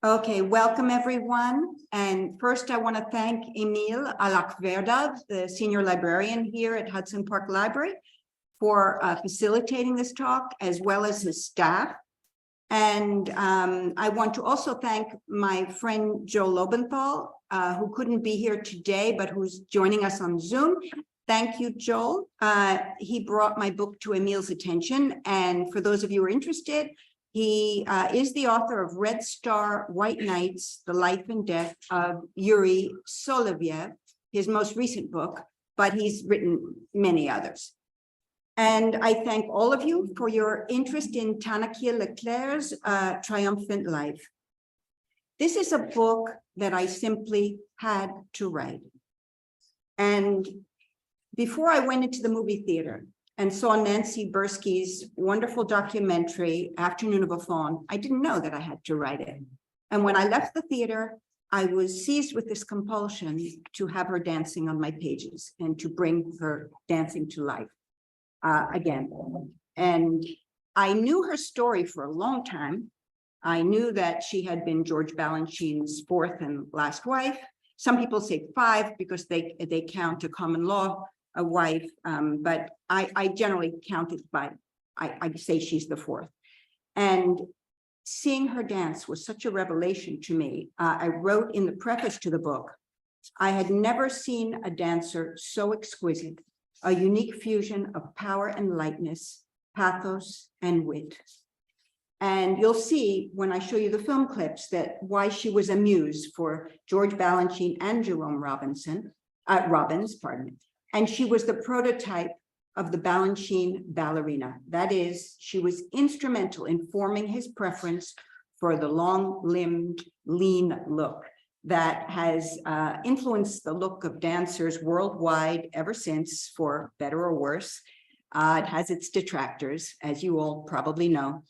Okay, welcome everyone. And first I want to thank Emile Alakverda, the senior librarian here at Hudson Park Library, for facilitating this talk, as well as his staff. And I want to also thank my friend Joe Lobenthal, who couldn't be here today, but who's joining us on Zoom. Thank you, Joel. He brought my book to Emile's attention. And for those of you who are interested, he is the author of Red Star, White Nights, The Life and Death of Yuri Soloviev, his most recent book, but he's written many others. And I thank all of you for your interest in Tanaquil LeClair's Triumphant Life. This is a book that I simply had to write. And before I went into the movie theater and saw Nancy Bursky's wonderful documentary, Afternoon of a Faun, I didn't know that I had to write it. And when I left the theater, I was seized with this compulsion to have her dancing on my pages and to bring her dancing to life again. And I knew her story for a long time. I knew that she had been George Balanchine's fourth and last wife. Some people say 5 because they count a common law a wife, but I generally count it by, I say she's the 4th. And seeing her dance was such a revelation to me. I wrote in the preface to the book, I had never seen a dancer so exquisite, a unique fusion of power and lightness, pathos and wit. And you'll see when I show you the film clips that why she was a muse for George Balanchine and Jerome Robbins, pardon me. And she was the prototype of the Balanchine ballerina. That is, she was instrumental in forming his preference for the long-limbed, lean look that has influenced the look of dancers worldwide ever since, for better or worse. It has its detractors, as you all probably know.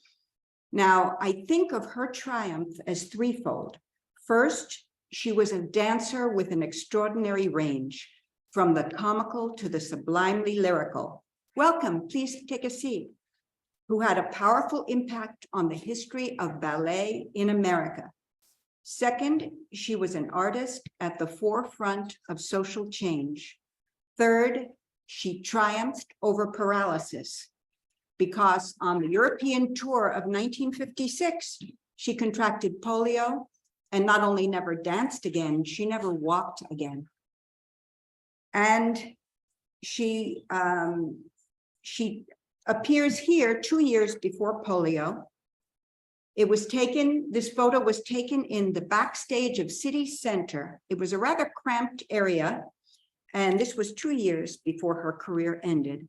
Now, I think of her triumph as threefold. First, she was a dancer with an extraordinary range, from the comical to the sublimely lyrical. Welcome, please take a seat. Who had a powerful impact on the history of ballet in America. Second, she was an artist at the forefront of social change. Third, she triumphed over paralysis because on the European tour of 1956, she contracted polio and not only never danced again, she never walked again. And she appears here 2 years before polio. It was taken, this photo was taken in the backstage of City Center. It was a rather cramped area, and this was 2 years before her career ended.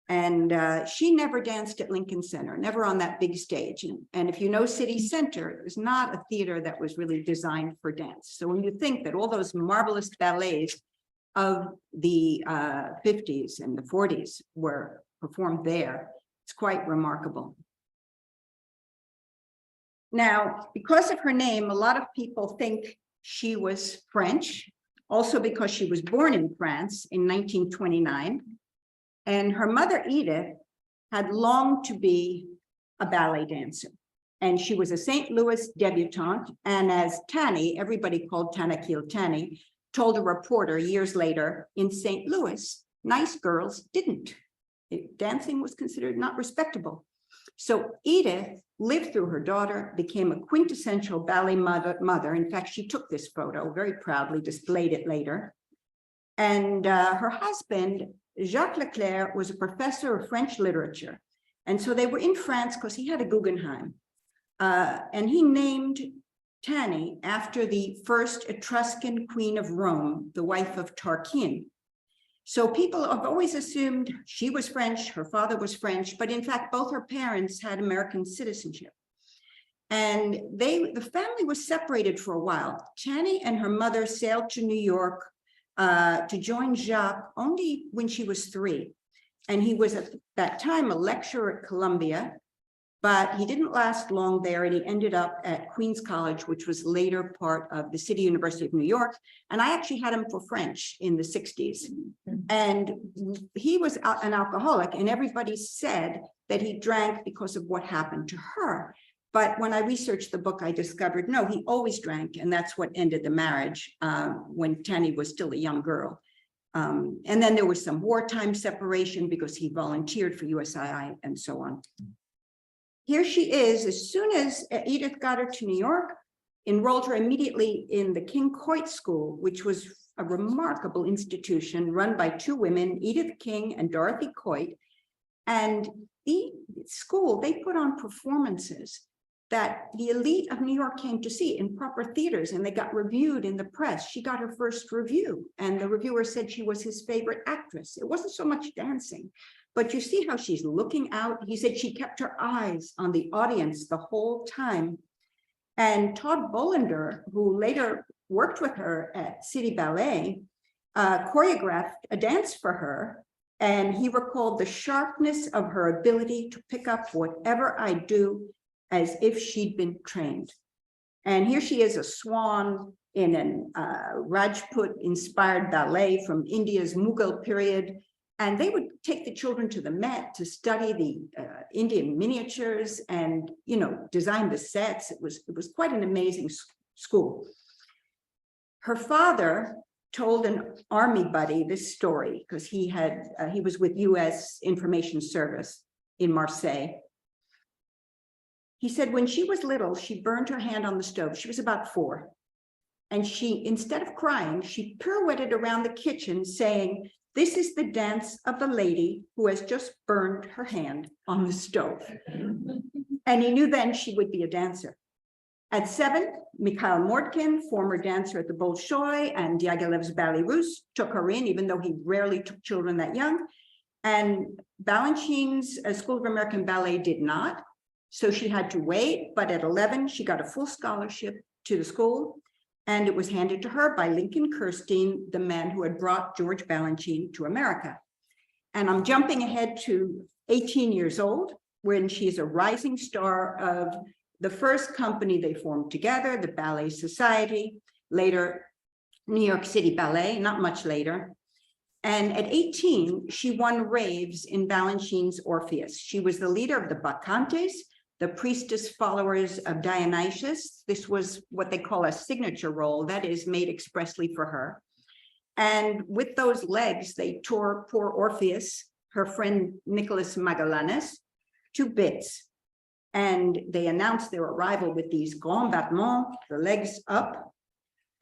And she never danced at Lincoln Center, never on that big stage. And if you know City Center, it was not a theater that was really designed for dance. So when you think that all those marvelous ballets of the 50s and the 40s were performed there, it's quite remarkable. Now, because of her name, a lot of people think she was French, also because she was born in France in 1929. And her mother, Edith, had longed to be a ballet dancer. And she was a St. Louis debutante. And as Tanny, everybody called Tanaquil Tanny, told a reporter years later, in St. Louis, nice girls didn't. Dancing was considered not respectable. So Edith lived through her daughter, became a quintessential ballet mother. In fact, she took this photo, very proudly displayed it later. And her husband, Jacques LeClair, was a professor of French literature. And so they were in France because he had a Guggenheim. And he named Tanny after the first Etruscan queen of Rome, the wife of Tarquin. So people have always assumed she was French, her father was French, but in fact, both her parents had American citizenship. And the family was separated for a while. Tanny and her mother sailed to New York to join Jacques only when she was 3. And he was at that time a lecturer at Columbia, but he didn't last long there, and he ended up at Queens College, which was later part of the City University of New York. And I actually had him for French in the 60s. And he was an alcoholic, and everybody said that he drank because of what happened to her. But when I researched the book, I discovered, no, he always drank, and that's what ended the marriage when Tanny was still a young girl. And then there was some wartime separation because he volunteered for USII and so on. Here she is, as soon as Edith got her to New York, enrolled her immediately in the King Coit School, which was a remarkable institution run by two women, Edith King and Dorothy Coit. And the school, they put on performances that the elite of New York came to see in proper theaters, and they got reviewed in the press. She got her first review, and the reviewer said she was his favorite actress. It wasn't so much dancing, but you see how she's looking out. He said she kept her eyes on the audience the whole time. And Todd Bolender, who later worked with her at City Ballet, choreographed a dance for her. And he recalled the sharpness of her ability to pick up whatever I do as if she'd been trained. And here she is, a swan in an Rajput-inspired ballet from India's Mughal period. And they would take the children to the Met to study the Indian miniatures and, you know, design the sets. It was quite an amazing school. Her father told an army buddy this story because he was with U.S. Information Service in Marseille. He said when she was little, she burned her hand on the stove. She was about 4. And she, instead of crying, she pirouetted around the kitchen saying, "This is the dance of the lady who has just burned her hand on the stove." And he knew then she would be a dancer. At 7, Mikhail Mordkin, former dancer at the Bolshoi and Diaghilev's Ballet Russe, took her in, even though he rarely took children that young. And Balanchine's School of American Ballet did not. So she had to wait, but at 11, she got a full scholarship to the school, and it was handed to her by Lincoln Kirstein, the man who had brought George Balanchine to America. And I'm jumping ahead to 18 years old, when she's a rising star of the first company they formed together, the Ballet Society, later New York City Ballet, not much later. And at 18, she won raves in Balanchine's Orpheus. She was the leader of the Bacchantes, the priestess followers of Dionysius. This was what they call a signature role, that is made expressly for her. And with those legs, they tore poor Orpheus, her friend Nicholas Magallanes, to bits. And they announced their arrival with these grands battements, the legs up,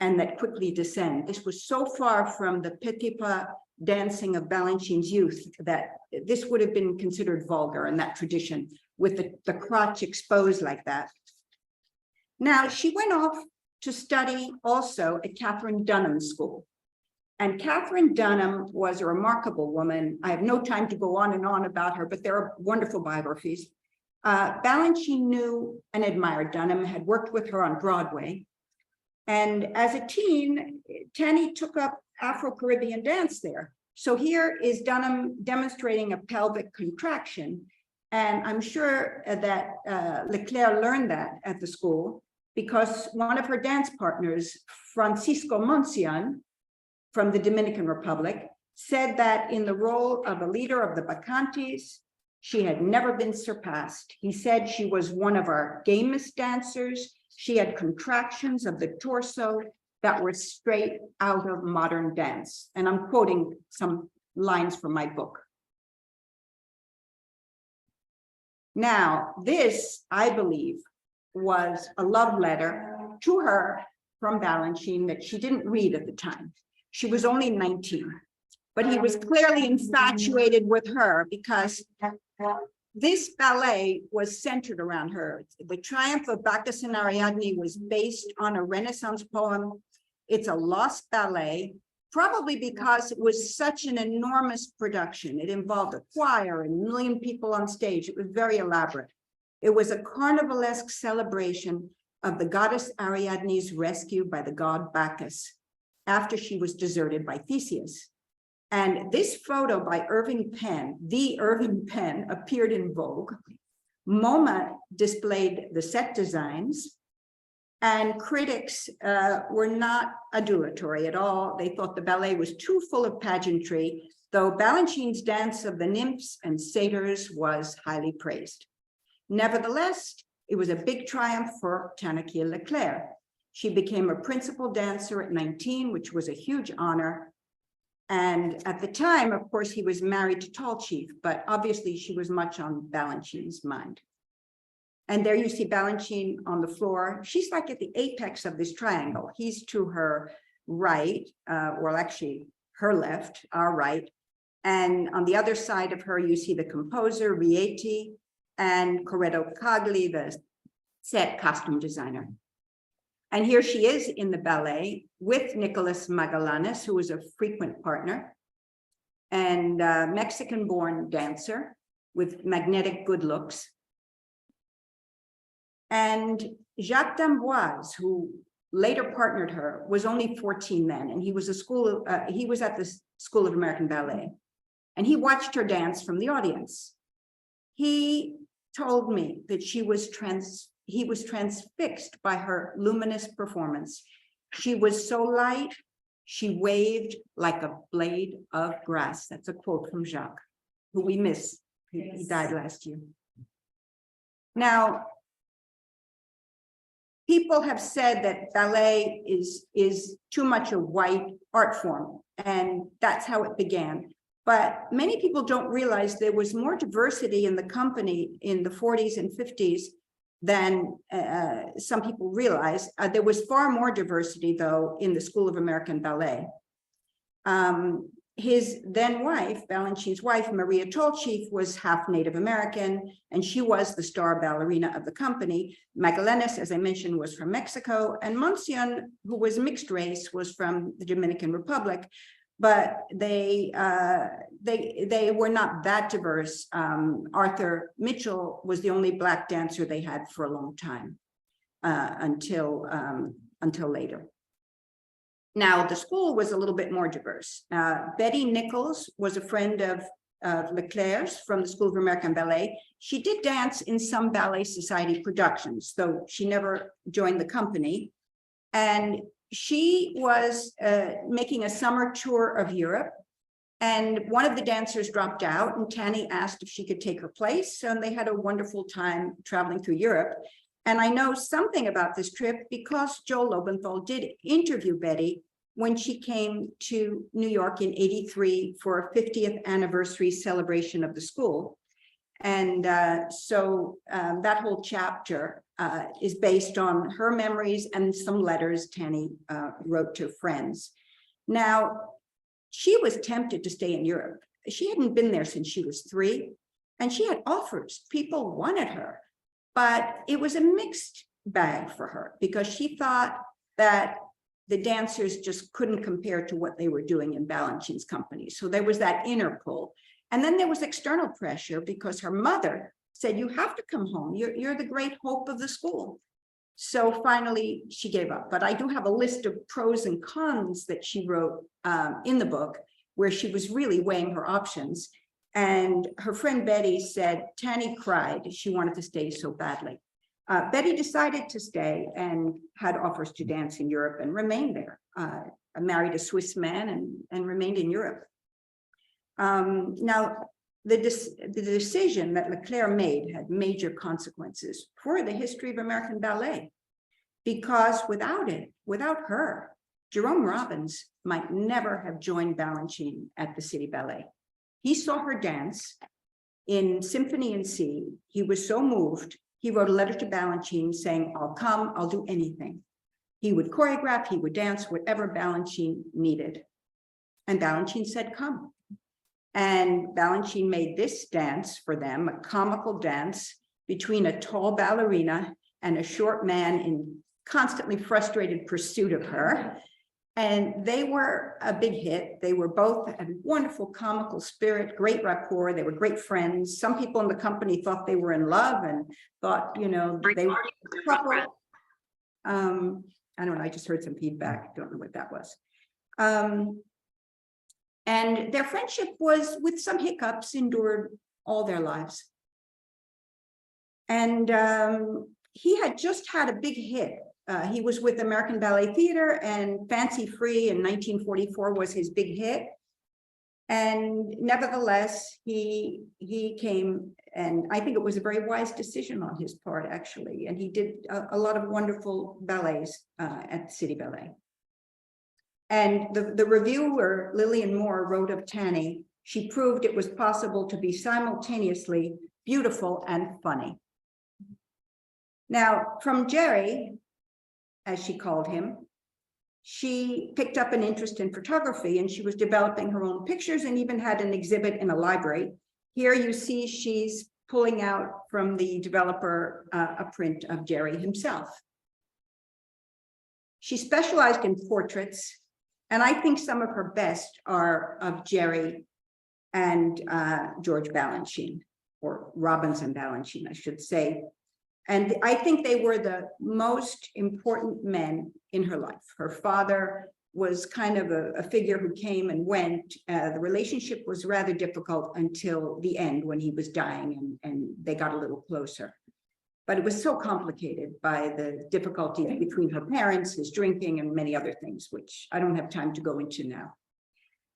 and that quickly descend. This was so far from the petit pas dancing of Balanchine's youth that this would have been considered vulgar in that tradition, with the crotch exposed like that. Now, she went off to study also at Catherine Dunham's school. And Catherine Dunham was a remarkable woman. I have no time to go on and on about her, but there are wonderful biographies. Balanchine knew and admired Dunham, had worked with her on Broadway. And as a teen, Tanny took up Afro-Caribbean dance there. So here is Dunham demonstrating a pelvic contraction. And I'm sure that LeClair learned that at the school because one of her dance partners, Francisco Moncion, from the Dominican Republic, said that in the role of a leader of the Bacchantes, she had never been surpassed. He said she was one of our gamest dancers. She had contractions of the torso that were straight out of modern dance. And I'm quoting some lines from my book. Now, this, I believe, was a love letter to her from Balanchine that she didn't read at the time. She was only 19, but he was clearly infatuated with her because this ballet was centered around her. The Triumph of Bacchus and Ariadne was based on a Renaissance poem. It's a lost ballet, probably because it was such an enormous production. It involved a choir and 1 million people on stage. It was very elaborate. It was a carnivalesque celebration of the goddess Ariadne's rescue by the god Bacchus after she was deserted by Theseus. And this photo by Irving Penn, the Irving Penn, appeared in Vogue. MoMA displayed the set designs, and critics were not adulatory at all. They thought the ballet was too full of pageantry, though Balanchine's dance of the nymphs and satyrs was highly praised. Nevertheless, It was a big triumph for Tanaquil LeClair. She became a principal dancer at 19, which was a huge honor. And at the time, of course, he was married to Tall Chief, but obviously she was much on Balanchine's mind. And there you see Balanchine on the floor. She's like at the apex of this triangle. He's to her right, well, actually her left, our right. And on the other side of her, you see the composer, Rieti, and Corrado Cagli, the set costume designer. And here she is in the ballet with Nicholas Magallanes, who was a frequent partner, and a Mexican-born dancer with magnetic good looks. And Jacques d'Amboise, who later partnered her, was only 14 then, and he was at the School of American Ballet, and he watched her dance from the audience. He told me that he was transfixed by her luminous performance. She was so light, she waved like a blade of grass. That's a quote from Jacques, who we miss. Yes. He died last year. Now, people have said that ballet is too much a white art form, and that's how it began. But many people don't realize there was more diversity in the company in the 40s and 50s than some people realize. There was far more diversity, though, in the School of American Ballet. His then wife, Balanchine's wife, Maria Tolchief, was half Native American, and she was the star ballerina of the company. Magallanes, as I mentioned, was from Mexico, and Monsión, who was mixed race, was from the Dominican Republic. But they were not that diverse. Arthur Mitchell was the only Black dancer they had for a long time, until later. Now, the school was a little bit more diverse. Betty Nichols was a friend of LeClair's from the School of American Ballet. She did dance in some Ballet Society productions, though she never joined the company. And she was making a summer tour of Europe, and one of the dancers dropped out, and Tanny asked if she could take her place, and they had a wonderful time traveling through Europe. And I know something about this trip because Joel Lobenthal did interview Betty when she came to New York in '83 for a 50th anniversary celebration of the school. And so that whole chapter is based on her memories and some letters Tanny wrote to friends. Now, she was tempted to stay in Europe. She hadn't been there since she was 3, and she had offers. People wanted her, but it was a mixed bag for her because she thought that the dancers just couldn't compare to what they were doing in Balanchine's company. So there was that inner pull. And then there was external pressure because her mother said, you have to come home. You're the great hope of the school. So finally, she gave up. But I do have a list of pros and cons that she wrote in the book, where she was really weighing her options. And her friend Betty said, Tanny cried. She wanted to stay so badly. Betty decided to stay and had offers to dance in Europe and remained there. Married a Swiss man and remained in Europe. Now, the decision that LeClair made had major consequences for the history of American ballet, because without her, Jerome Robbins might never have joined Balanchine at the City Ballet. He saw her dance in Symphony in C. He was so moved, he wrote a letter to Balanchine saying, I'll come, I'll do anything. He would choreograph, he would dance, whatever Balanchine needed. And Balanchine said, come. And Balanchine made this dance for them, a comical dance between a tall ballerina and a short man in constantly frustrated pursuit of her. And they were a big hit. They were both a wonderful comical spirit, great rapport. They were great friends. Some people in the company thought they were in love and thought, you know, they were a couple. I don't know, I just heard some feedback. Don't know what that was. And their friendship was, with some hiccups, endured all their lives. And he had just had a big hit. He was with American Ballet Theater, and Fancy Free in 1944 was his big hit. And nevertheless, he came, and I think it was a very wise decision on his part, actually. And he did a lot of wonderful ballets at the City Ballet. And the reviewer, Lillian Moore, wrote of Tanny, she proved it was possible to be simultaneously beautiful and funny. Now, from Jerry, as she called him, she picked up an interest in photography, and she was developing her own pictures and even had an exhibit in a library. Here you see she's pulling out from the developer a print of Jerry himself. She specialized in portraits, and I think some of her best are of Jerry and George Balanchine, or Robbins and Balanchine, I should say. And I think they were the most important men in her life. Her father was kind of a figure who came and went. The relationship was rather difficult until the end when he was dying, and they got a little closer. But it was so complicated by the difficulties between her parents, his drinking, and many other things, which I don't have time to go into now.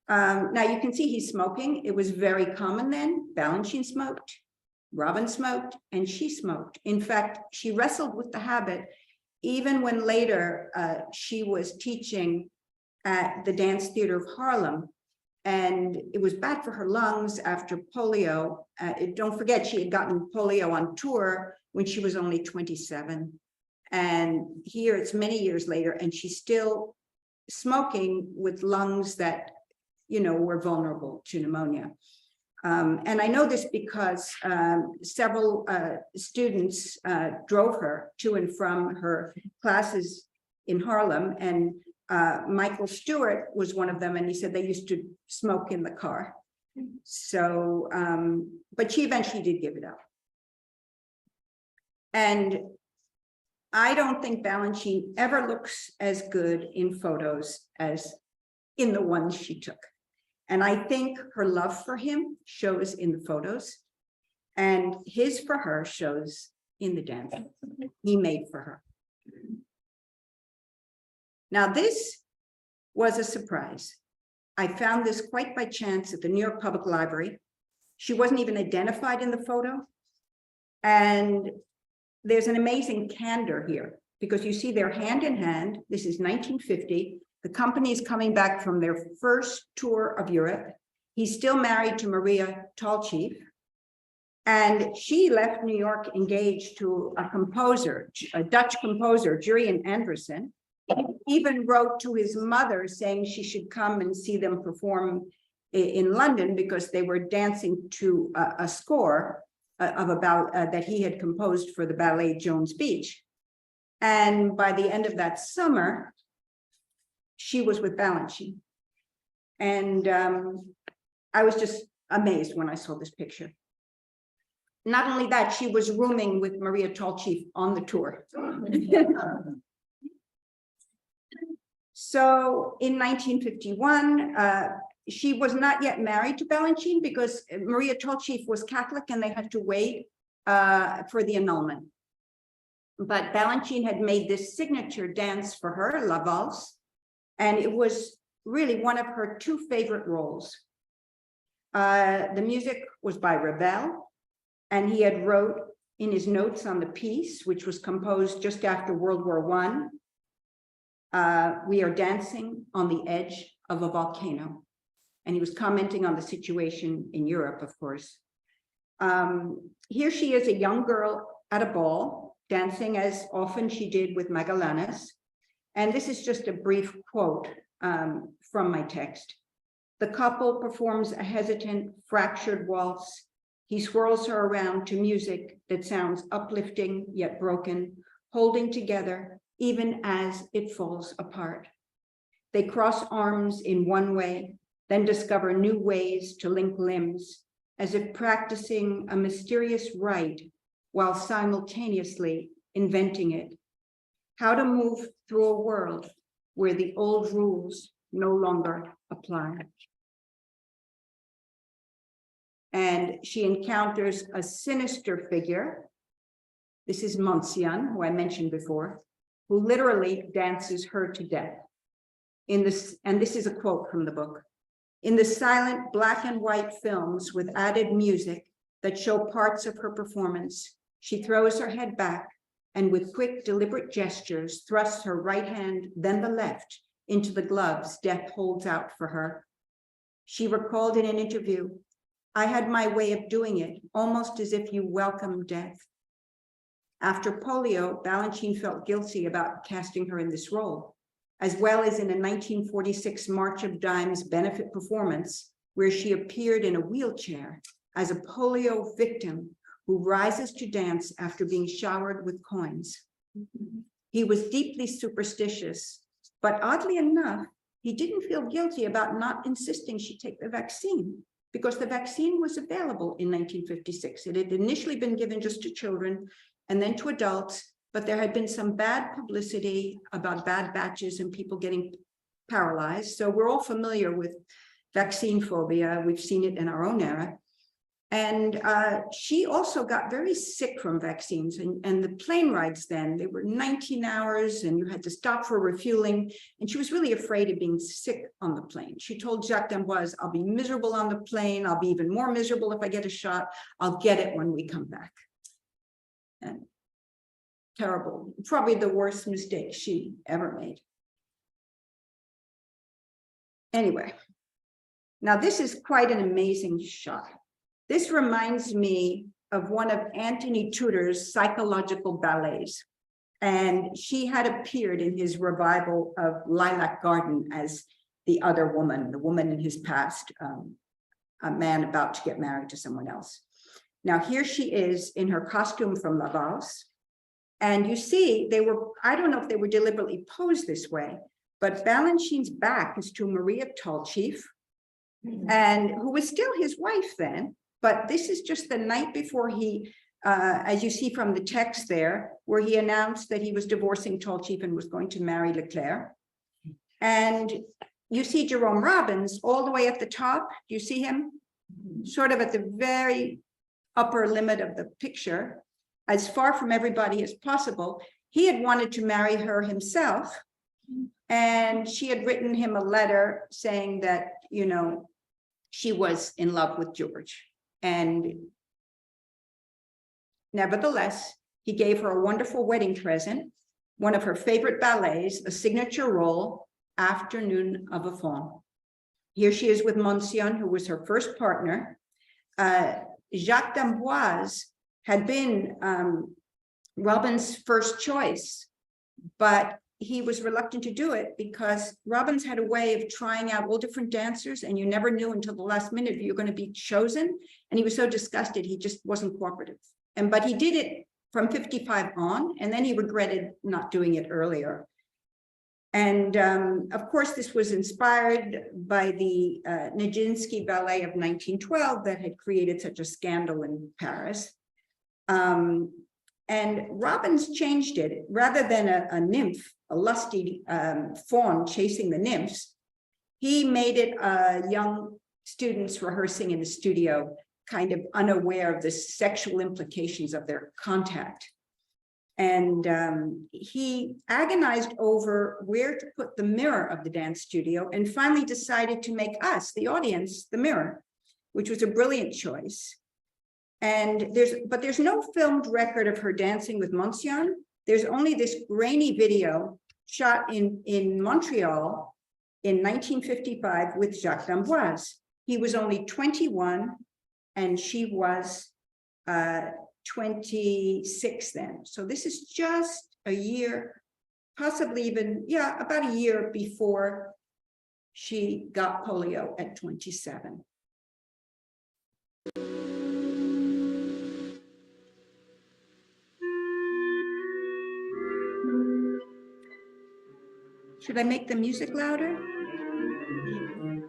Now you can see he's smoking. It was very common then. Balanchine smoked, Robin smoked, and she smoked. In fact, she wrestled with the habit even when later she was teaching at the Dance Theatre of Harlem, and it was bad for her lungs after polio. Don't forget, she had gotten polio on tour when she was only 27. And here it's many years later, and she's still smoking with lungs that, you know, were vulnerable to pneumonia. And I know this because several students drove her to and from her classes in Harlem, and Michael Stewart was one of them, and he said they used to smoke in the car. So, but she eventually did give it up. And I don't think Balanchine ever looks as good in photos as in the ones she took. And I think her love for him shows in the photos, and his for her shows in the dance he made for her. Now, this was a surprise. I found this quite by chance at the New York Public Library. She wasn't even identified in the photo. And there's an amazing candor here, because you see they're hand in hand. This is 1950. The company is coming back from their first tour of Europe. He's still married to Maria Tallchief. And she left New York engaged to a composer, a Dutch composer, Jurien Andriessen. He even wrote to his mother saying she should come and see them perform in London, because they were dancing to a score of about that he had composed for the ballet Jones Beach. And by the end of that summer, she was with Balanchine. And I was just amazed when I saw this picture. Not only that, she was rooming with Maria Tallchief on the tour. So in 1951, she was not yet married to Balanchine, because Maria Tallchief was Catholic and they had to wait for the annulment. But Balanchine had made this signature dance for her, La Valse, and it was really one of her two favorite roles. The music was by Ravel, and he had wrote in his notes on the piece, which was composed just after World War I, we are dancing on the edge of a volcano. And he was commenting on the situation in Europe, of course. Here she is, a young girl at a ball, dancing as often she did with Magallanes. And this is just a brief quote from my text. The couple performs a hesitant, fractured waltz. He swirls her around to music that sounds uplifting yet broken, holding together even as it falls apart. They cross arms in one way, then discover new ways to link limbs, as if practicing a mysterious rite while simultaneously inventing it. How to move through a world where the old rules no longer apply. And she encounters a sinister figure. This is Monsian, who I mentioned before, who literally dances her to death. In this, and this is a quote from the book. In the silent black and white films with added music that show parts of her performance, she throws her head back and with quick, deliberate gestures thrusts her right hand, then the left, into the gloves death holds out for her. She recalled in an interview, "I had my way of doing it, almost as if you welcome death." After polio, Balanchine felt guilty about casting her in this role, as well as in a 1946 March of Dimes benefit performance, where she appeared in a wheelchair as a polio victim who rises to dance after being showered with coins. He was deeply superstitious, but oddly enough, he didn't feel guilty about not insisting she take the vaccine, because the vaccine was available in 1956. It had initially been given just to children and then to adults, but there had been some bad publicity about bad batches and people getting paralyzed. So we're all familiar with vaccine phobia. We've seen it in our own era. And she also got very sick from vaccines, and the plane rides then, they were 19 hours and you had to stop for refueling. And she was really afraid of being sick on the plane. She told Jacques d'Amboise, "I'll be miserable on the plane. I'll be even more miserable if I get a shot. I'll get it when we come back." And terrible, probably the worst mistake she ever made. Anyway, now this is quite an amazing shot. This reminds me of one of Anthony Tudor's psychological ballets. And she had appeared in his revival of Lilac Garden as the other woman, the woman in his past, a man about to get married to someone else. Now here she is in her costume from La Valse. And you see, they were, I don't know if they were deliberately posed this way, but Balanchine's back is to Maria Tolchief, and who was still his wife then. But this is just the night before he, as you see from the text there, where he announced that he was divorcing Tolchief and was going to marry LeClair. And you see Jerome Robbins all the way at the top. Do you see him? Sort of at the very upper limit of the picture, as far from everybody as possible. He had wanted to marry her himself. And she had written him a letter saying that, you know, she was in love with George. And nevertheless, he gave her a wonderful wedding present, one of her favorite ballets, a signature role, Afternoon of a Faun. Here she is with Moncion, who was her first partner. Jacques d'Amboise had been Robbins' first choice, but he was reluctant to do it because Robbins had a way of trying out all different dancers, and you never knew until the last minute if you're going to be chosen. And he was so disgusted, he just wasn't cooperative. But he did it from 55 on, and then he regretted not doing it earlier. And of course, this was inspired by the Nijinsky ballet of 1912 that had created such a scandal in Paris. And Robbins changed it. Rather than a nymph, a lusty faun chasing the nymphs, he made it young students rehearsing in the studio, kind of unaware of the sexual implications of their contact. And he agonized over where to put the mirror of the dance studio, and finally decided to make us, the audience, the mirror, which was a brilliant choice. And there's no filmed record of her dancing with Moncion. There's only this grainy video shot in Montreal in 1955 with Jacques d'Amboise. He was only 21 and she was 26 then. So this is just a year, possibly even, yeah, about a year before she got polio at 27. Should I make the music louder?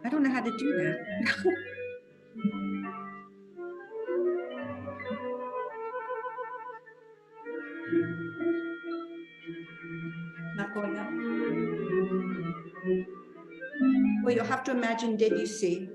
I don't know how to do that. Not going up. Well, you'll have to imagine Debussy.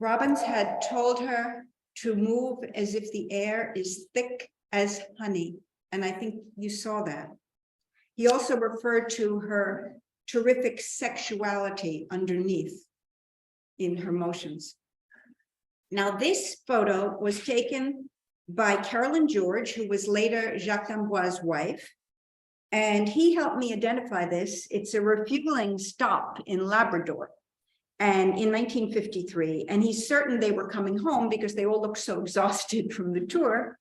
Robbins had told her to move as if the air is thick as honey, and I think you saw that. He also referred to her terrific sexuality underneath in her motions. Now, this photo was taken by Carolyn George, who was later Jacques d'Amboise' wife, and he helped me identify this. It's a refueling stop in Labrador, and in 1953, and he's certain they were coming home because they all looked so exhausted from the tour,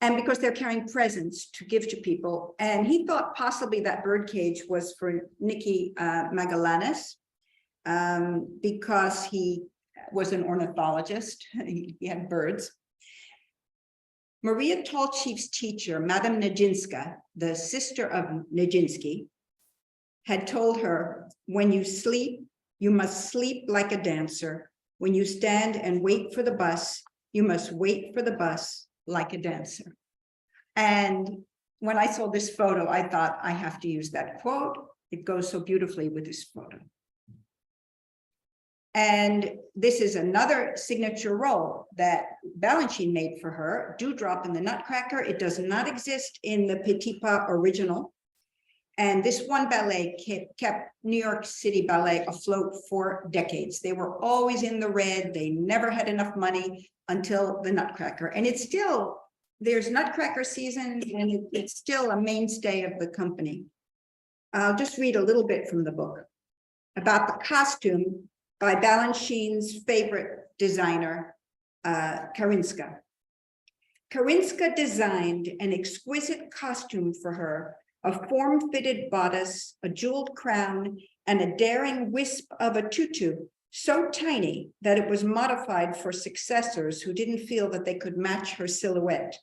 and because they're carrying presents to give to people. And he thought possibly that birdcage was for Nicky Magallanes, because he was an ornithologist. He had birds. Maria Tolchief's teacher, Madame Nijinsky, the sister of Nijinsky, had told her, when you sleep, you must sleep like a dancer. When you stand and wait for the bus, you must wait for the bus like a dancer. And when I saw this photo, I thought, I have to use that quote. It goes so beautifully with this photo. And this is another signature role that Balanchine made for her, Dewdrop in the Nutcracker. It does not exist in the Petit Pas original. And this one ballet kept New York City Ballet afloat for decades. They were always in the red. They never had enough money until the Nutcracker. And it's still, there's Nutcracker season, and it's still a mainstay of the company. I'll just read a little bit from the book about the costume by Balanchine's favorite designer, Karinska. Karinska designed an exquisite costume for her, a form-fitted bodice, a jeweled crown, and a daring wisp of a tutu, so tiny that it was modified for successors who didn't feel that they could match her silhouette.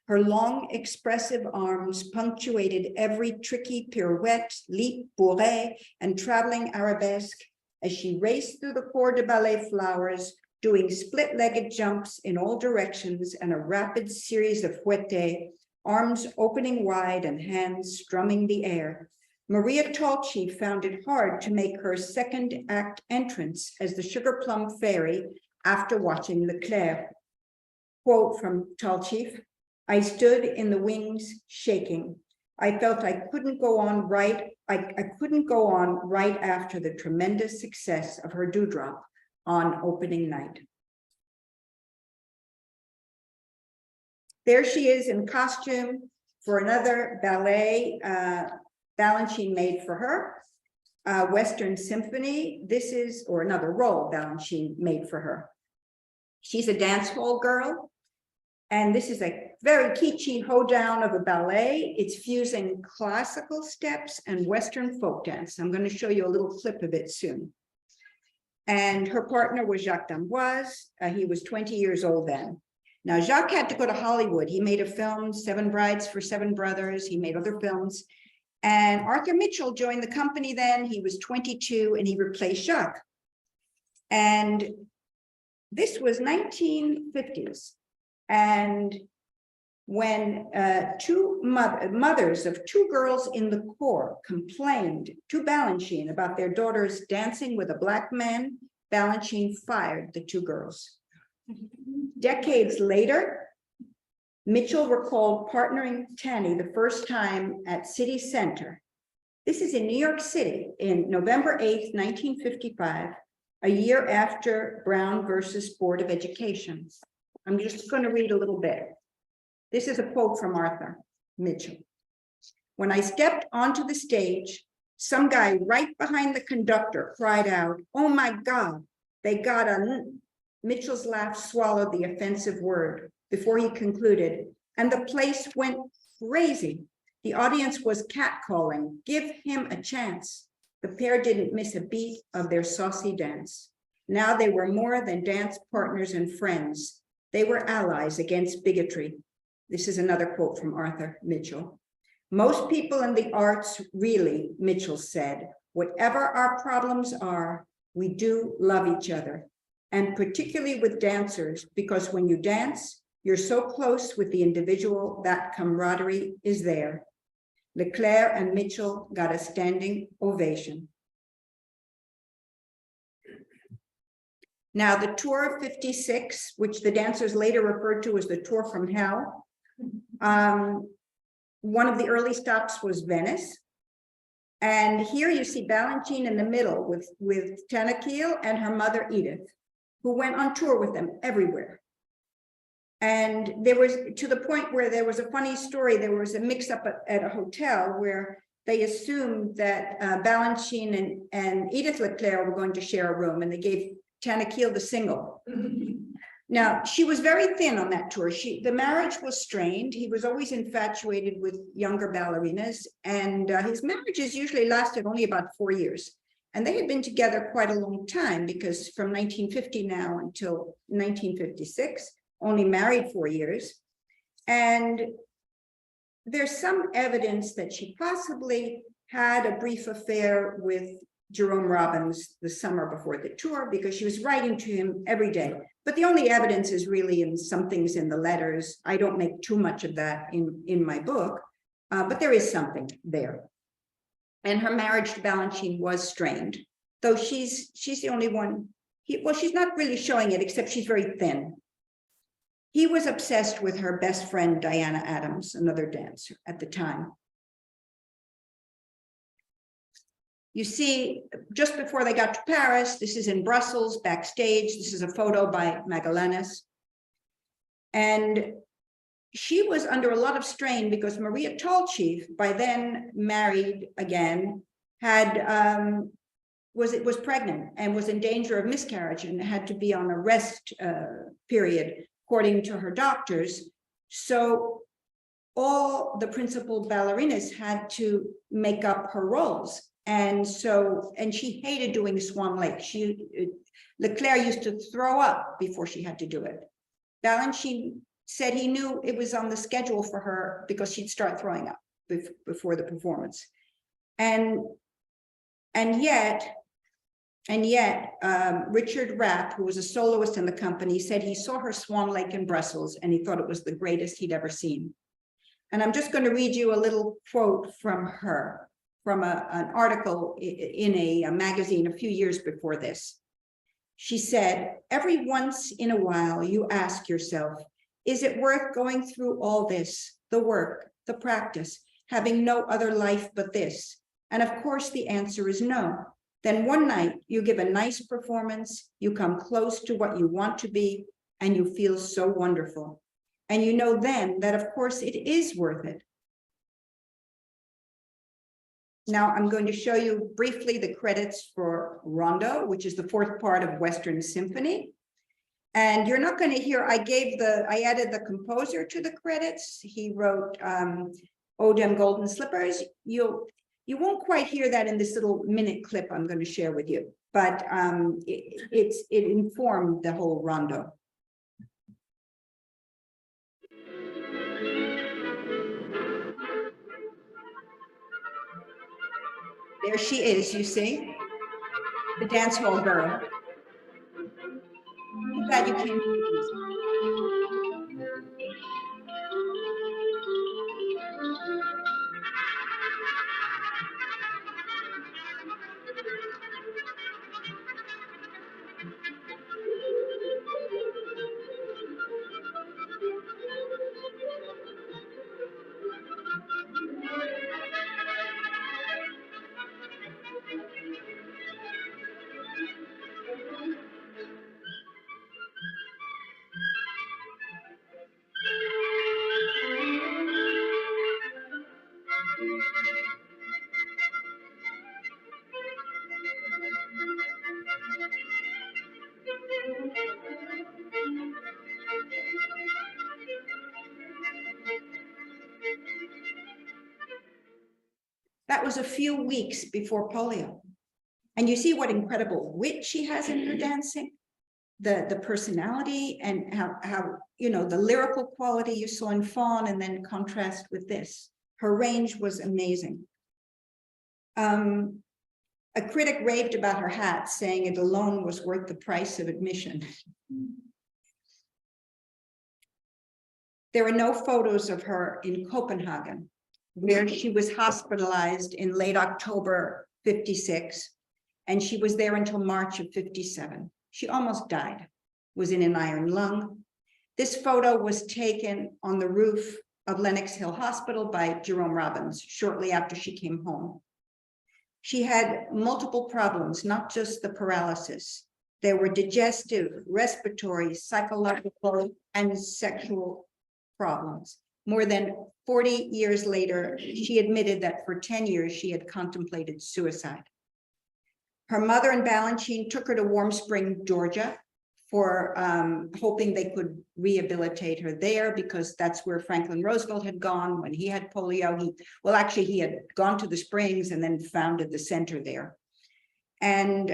Her long, expressive arms punctuated every tricky pirouette, leap, bourrée, and traveling arabesque as she raced through the corps de ballet flowers, doing split-legged jumps in all directions and a rapid series of fouettes, arms opening wide and hands strumming the air. Maria Tolchief found it hard to make her second act entrance as the Sugar Plum Fairy after watching LeClair. Quote from Tolchief, I stood in the wings shaking. I felt I couldn't go on right. I couldn't go on right after the tremendous success of her Dewdrop on opening night. There she is in costume for another ballet Balanchine made for her, Western Symphony. This is, or another role Balanchine made for her. She's a dance hall girl, and this is a very kitschy hoedown of a ballet. It's fusing classical steps and Western folk dance. I'm going to show you a little clip of it soon. And her partner was Jacques d'Amboise. He was 20 years old then. Now, Jacques had to go to Hollywood. He made a film, Seven Brides for Seven Brothers. He made other films. And Arthur Mitchell joined the company then. He was 22 and he replaced Jacques. And this was 1950s. And when two mothers of two girls in the corps complained to Balanchine about their daughters dancing with a black man, Balanchine fired the two girls. Decades later, Mitchell recalled partnering Tanny the first time at City Center. This is in New York City in November 8th, 1955, a year after Brown versus Board of Education. I'm just going to read a little bit. This is a quote from Arthur Mitchell. When I stepped onto the stage, some guy right behind the conductor cried out, "Oh my God, they got a..." Mitchell's laugh swallowed the offensive word before he concluded, and the place went crazy. The audience was catcalling, "Give him a chance." The pair didn't miss a beat of their saucy dance. Now they were more than dance partners and friends. They were allies against bigotry. This is another quote from Arthur Mitchell. Most people in the arts really, Mitchell said, whatever our problems are, we do love each other. And particularly with dancers, because when you dance, you're so close with the individual that camaraderie is there. LeClair and Mitchell got a standing ovation. Now the tour of 56, which the dancers later referred to as the tour from hell, one of the early stops was Venice. And here you see Balanchine in the middle with Tanaquil and her mother Edith, who went on tour with them everywhere. And there was, to the point where there was a funny story, there was a mix-up at a hotel where they assumed that Balanchine and Edith LeClair were going to share a room, and they gave Tanaquil the single. Now, she was very thin on that tour. The marriage was strained. He was always infatuated with younger ballerinas, and his marriages usually lasted only about 4 years. And they had been together quite a long time, because from 1950 now until 1956, only married 4 years. And there's some evidence that she possibly had a brief affair with Jerome Robbins the summer before the tour, because she was writing to him every day. But the only evidence is really in some things in the letters. I don't make too much of that in my book, but there is something there. And her marriage to Balanchine was strained, though she's the only one. Well, she's not really showing it, except she's very thin. He was obsessed with her best friend, Diana Adams, another dancer at the time. You see, just before they got to Paris, this is in Brussels, backstage. This is a photo by Magellanes. And she was under a lot of strain because Maria Tallchief, by then married again, was pregnant and was in danger of miscarriage and had to be on a rest period, according to her doctors. So all the principal ballerinas had to make up her roles. And she hated doing Swan Lake. LeClair used to throw up before she had to do it. Balanchine said he knew it was on the schedule for her because she'd start throwing up before the performance. And yet, Richard Rapp, who was a soloist in the company, said he saw her Swan Lake in Brussels and he thought it was the greatest he'd ever seen. And I'm just going to read you a little quote from her, from an article in a magazine a few years before this. She said, "Every once in a while you ask yourself, is it worth going through all this, the work, the practice, having no other life but this? And of course the answer is no. Then one night you give a nice performance, you come close to what you want to be, and you feel so wonderful. And you know then that of course it is worth it." Now I'm going to show you briefly the credits for Rondo, which is the fourth part of Western Symphony. And you're not going to hear, I added the composer to the credits. He wrote "O Dem Golden Slippers." You won't quite hear that in this little minute clip I'm going to share with you, but it informed the whole Rondo. There she is, you see, the dance hall girl. I'm glad you came. That was a few weeks before polio. And you see what incredible wit she has in her dancing, the personality, and how you know, the lyrical quality you saw in Fawn, and then contrast with this. Her range was amazing. A critic raved about her hat, saying it alone was worth the price of admission. There are no photos of her in Copenhagen, where she was hospitalized in late October 56, and she was there until March of 57. She almost died, was in an iron lung. This photo was taken on the roof of Lenox Hill Hospital by Jerome Robbins shortly after she came home. She had multiple problems, not just the paralysis. There were digestive, respiratory, psychological, and sexual problems. More than 40 years later, she admitted that for 10 years, she had contemplated suicide. Her mother and Balanchine took her to Warm Spring, Georgia, for hoping they could rehabilitate her there, because that's where Franklin Roosevelt had gone when he had polio. He had gone to the Springs and then founded the center there. And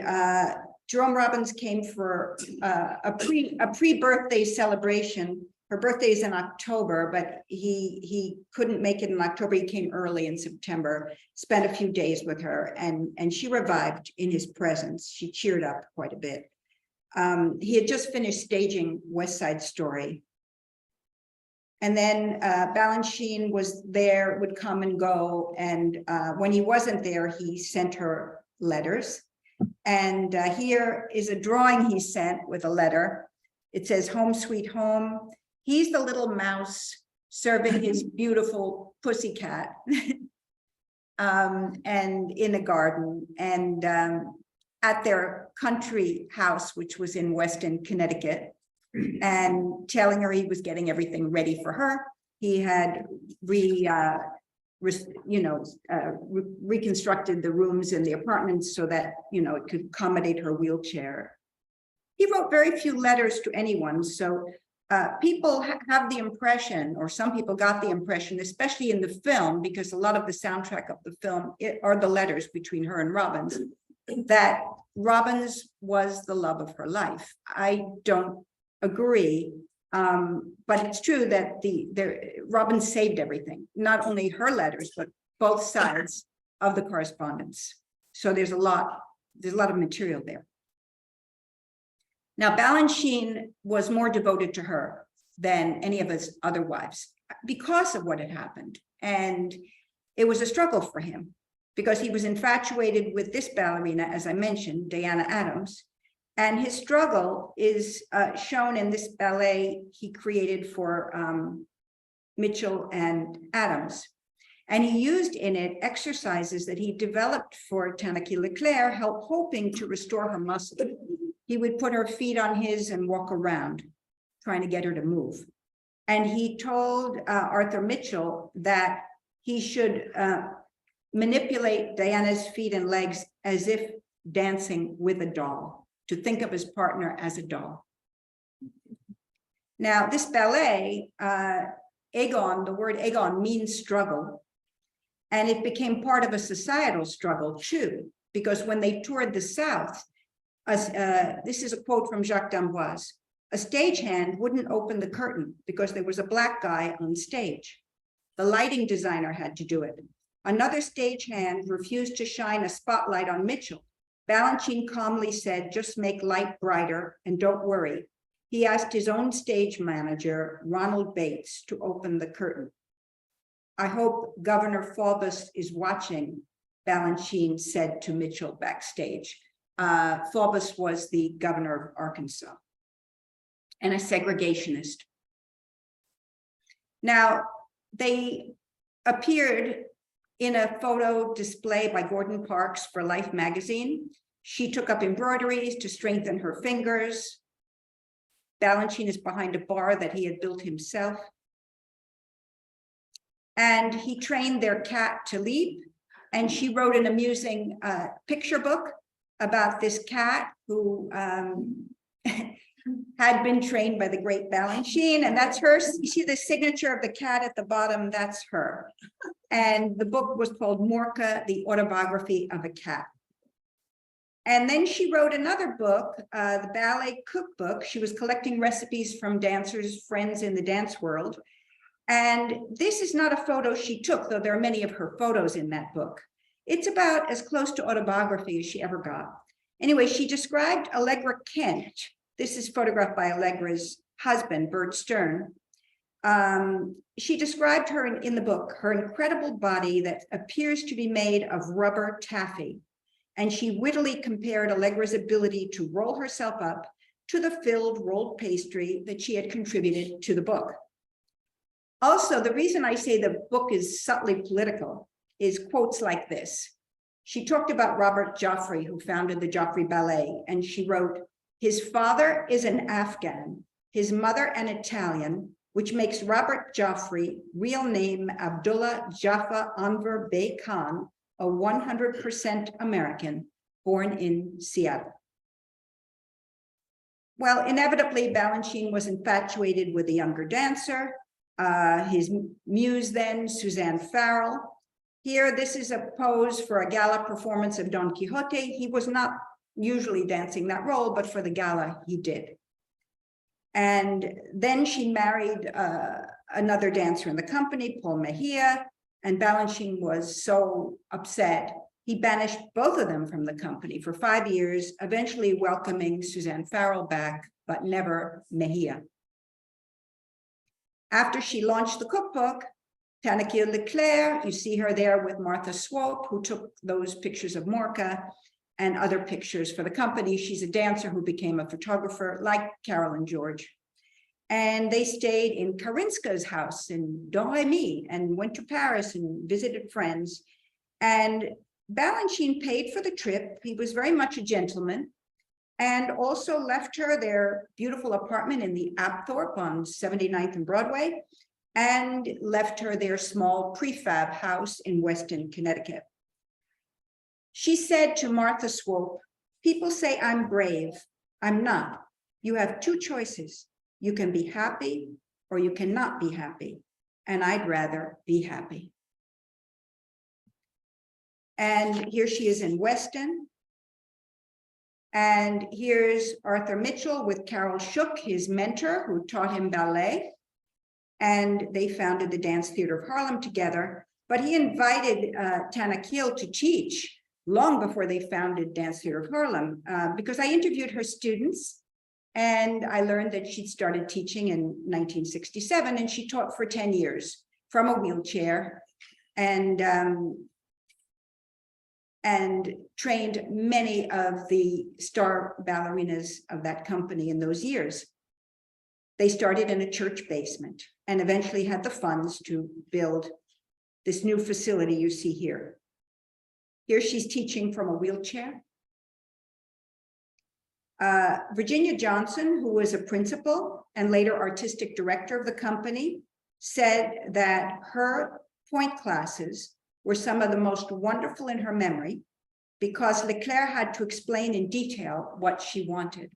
Jerome Robbins came for a pre-birthday celebration. Her birthday is in October, but he couldn't make it in October. He came early in September, spent a few days with her, and she revived in his presence. She cheered up quite a bit. He had just finished staging West Side Story. And then Balanchine was there, would come and go. And when he wasn't there, he sent her letters. And here is a drawing he sent with a letter. It says, "Home sweet home." He's the little mouse serving his beautiful pussycat and in a garden. And at their country house, which was in Weston, Connecticut, and telling her he was getting everything ready for her. He had reconstructed the rooms in the apartments so that, you know, it could accommodate her wheelchair. He wrote very few letters to anyone. So people have the impression, or some people got the impression, especially in the film, because a lot of the soundtrack of the film are the letters between her and Robbins, that Robbins was the love of her life. I don't agree, but it's true that Robbins saved everything, not only her letters, but both sides of the correspondence. So there's a lot of material there. Now, Balanchine was more devoted to her than any of his other wives because of what had happened. And it was a struggle for him, because he was infatuated with this ballerina, as I mentioned, Diana Adams. And his struggle is shown in this ballet he created for Mitchell and Adams. And he used in it exercises that he developed for Tanaquil LeClair, hoping to restore her muscle. He would put her feet on his and walk around, trying to get her to move. And he told Arthur Mitchell that he should manipulate Diana's feet and legs as if dancing with a doll, to think of his partner as a doll. Now, this ballet, Agon, the word Agon means struggle, and it became part of a societal struggle too, because when they toured the South, this is a quote from Jacques d'Amboise, a stagehand wouldn't open the curtain because there was a black guy on stage. The lighting designer had to do it. Another stagehand refused to shine a spotlight on Mitchell. Balanchine calmly said, just make light brighter and don't worry. He asked his own stage manager, Ronald Bates, to open the curtain. I hope Governor Faubus is watching, Balanchine said to Mitchell backstage. Faubus was the governor of Arkansas and a segregationist. Now, they appeared in a photo display by Gordon Parks for Life magazine. She took up embroideries to strengthen her fingers. Balanchine is behind a bar that he had built himself. And he trained their cat to leap. And she wrote an amusing picture book about this cat who had been trained by the great Balanchine. And that's her. You see the signature of the cat at the bottom, that's her. And the book was called Morka, the Autobiography of a Cat. And then she wrote another book, the Ballet Cookbook. She was collecting recipes from dancers, friends in the dance world. And this is not a photo she took, though there are many of her photos in that book. It's about as close to autobiography as she ever got. Anyway, she described Allegra Kent. This is photographed by Allegra's husband, Bert Stern. She described her in the book, her incredible body that appears to be made of rubber taffy. And she wittily compared Allegra's ability to roll herself up to the filled rolled pastry that she had contributed to the book. Also, the reason I say the book is subtly political is quotes like this. She talked about Robert Joffrey, who founded the Joffrey Ballet, and she wrote, his father is an Afghan, his mother an Italian, which makes Robert Joffrey, real name Abdullah Jaffa Anwar Bey Khan, a 100% American, born in Seattle. Well, inevitably, Balanchine was infatuated with a younger dancer, his muse then, Suzanne Farrell. Here, this is a pose for a gala performance of Don Quixote. He was not usually dancing that role, but for the gala, he did. And then she married another dancer in the company, Paul Mejia, and Balanchine was so upset, he banished both of them from the company for 5 years, eventually welcoming Suzanne Farrell back, but never Mejia. After she launched the cookbook, Tanaquil LeClair, you see her there with Martha Swope, who took those pictures of Morka and other pictures for the company. She's a dancer who became a photographer like Carolyn George. And they stayed in Karinska's house in Domremy and went to Paris and visited friends. And Balanchine paid for the trip. He was very much a gentleman and also left her their beautiful apartment in the Apthorpe on 79th and Broadway and left her their small prefab house in Weston, Connecticut. She said to Martha Swope, people say I'm brave. I'm not. You have two choices. You can be happy or you cannot be happy. And I'd rather be happy. And here she is in Weston. And here's Arthur Mitchell with Carol Shook, his mentor, who taught him ballet. And they founded the Dance Theatre of Harlem together. But he invited Tanaquil to teach long before they founded Dance Theatre of Harlem, because I interviewed her students. And I learned that she'd started teaching in 1967, and she taught for 10 years from a wheelchair and trained many of the star ballerinas of that company in those years. They started in a church basement and eventually had the funds to build this new facility you see here. Here she's teaching from a wheelchair. Virginia Johnson, who was a principal and later artistic director of the company, said that her point classes were some of the most wonderful in her memory because LeClair had to explain in detail what she wanted.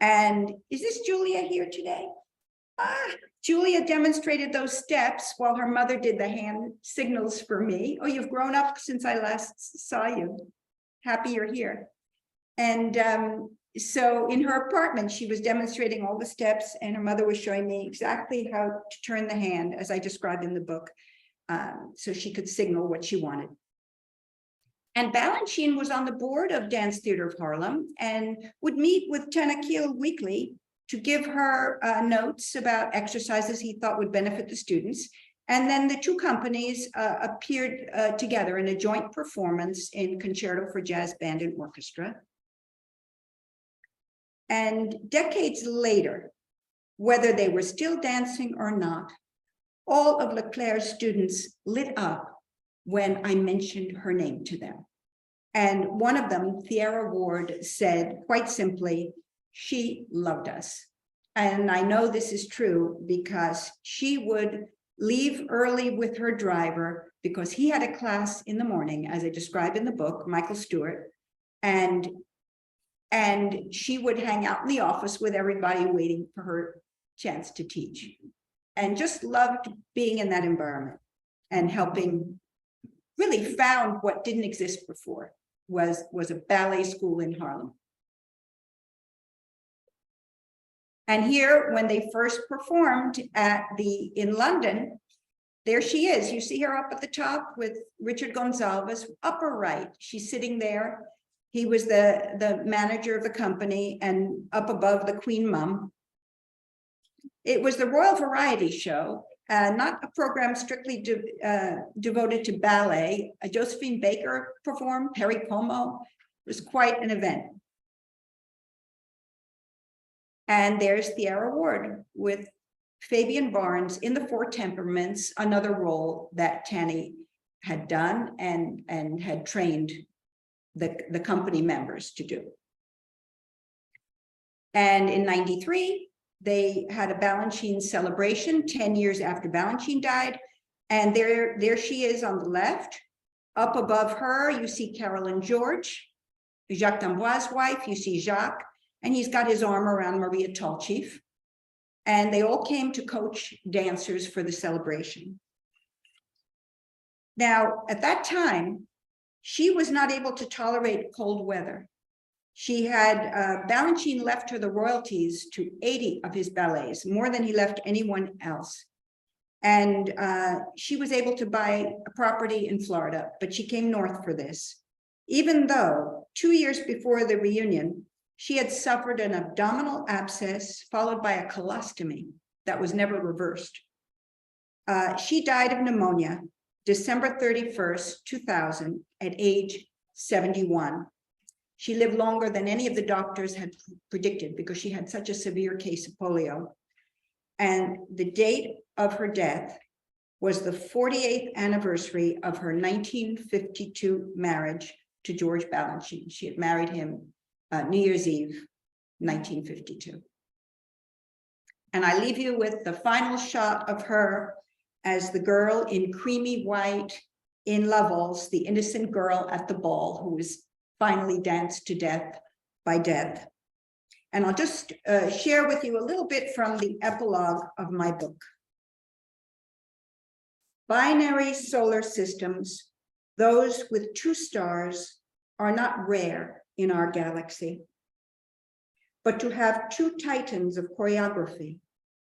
And is this Julia here today? Julia demonstrated those steps while her mother did the hand signals for me. Oh, you've grown up since I last saw you. Happy you're here. And so in her apartment, she was demonstrating all the steps and her mother was showing me exactly how to turn the hand as I described in the book, so she could signal what she wanted. And Balanchine was on the board of Dance Theatre of Harlem and would meet with Tanaquil weekly to give her notes about exercises he thought would benefit the students. And then the two companies appeared together in a joint performance in Concerto for Jazz Band and Orchestra. And decades later, whether they were still dancing or not, all of LeClair's students lit up when I mentioned her name to them. And one of them, Thierry Ward, said quite simply, she loved us. And I know this is true because she would leave early with her driver because he had a class in the morning, as I described in the book, Michael Stewart, and she would hang out in the office with everybody waiting for her chance to teach, and just loved being in that environment and helping. Really found what didn't exist before was a ballet school in Harlem. And here, when they first performed in London, there she is. You see her up at the top with Richard Gonzalez, upper right. She's sitting there. He was the manager of the company, and up above the Queen Mum. It was the Royal Variety Show, not a program strictly devoted to ballet. Josephine Baker performed, Perry Como. It was quite an event. And there's Thierry Ward with Fabian Barnes in The Four Temperaments, another role that Tanny had done and had trained the company members to do. And in '93, they had a Balanchine celebration 10 years after Balanchine died. And there she is on the left. Up above her, you see Carolyn George, Jacques d'Amboise' wife, you see Jacques, and he's got his arm around Maria Tallchief. And they all came to coach dancers for the celebration. Now, at that time, she was not able to tolerate cold weather. She had, Balanchine left her the royalties to 80 of his ballets, more than he left anyone else. And she was able to buy a property in Florida, but she came north for this. Even though 2 years before the reunion, she had suffered an abdominal abscess followed by a colostomy that was never reversed. She died of pneumonia, December 31st, 2000, at age 71. She lived longer than any of the doctors had predicted because she had such a severe case of polio. And the date of her death was the 48th anniversary of her 1952 marriage to George Balanchine. She had married him New Year's Eve, 1952. And I leave you with the final shot of her as the girl in creamy white in Lovell's, the innocent girl at the ball who was finally danced to death by death. And I'll just share with you a little bit from the epilogue of my book. Binary solar systems, those with two stars, are not rare in our galaxy. But to have two titans of choreography,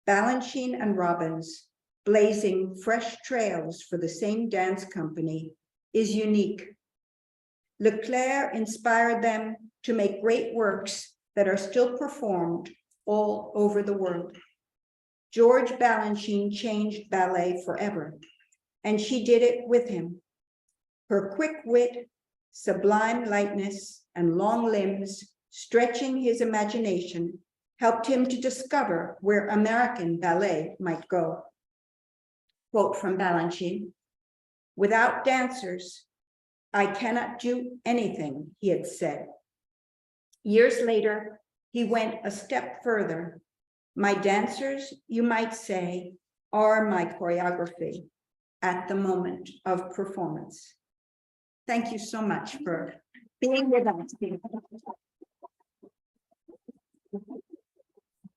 Balanchine and Robbins, blazing fresh trails for the same dance company is unique. LeClair inspired them to make great works that are still performed all over the world. George Balanchine changed ballet forever, and she did it with him. Her quick wit, sublime lightness, and long limbs, stretching his imagination, helped him to discover where American ballet might go. Quote from Balanchine, "Without dancers, I cannot do anything," he had said. Years later, he went a step further. "My dancers, you might say, are my choreography at the moment of performance." Thank you so much for being with us.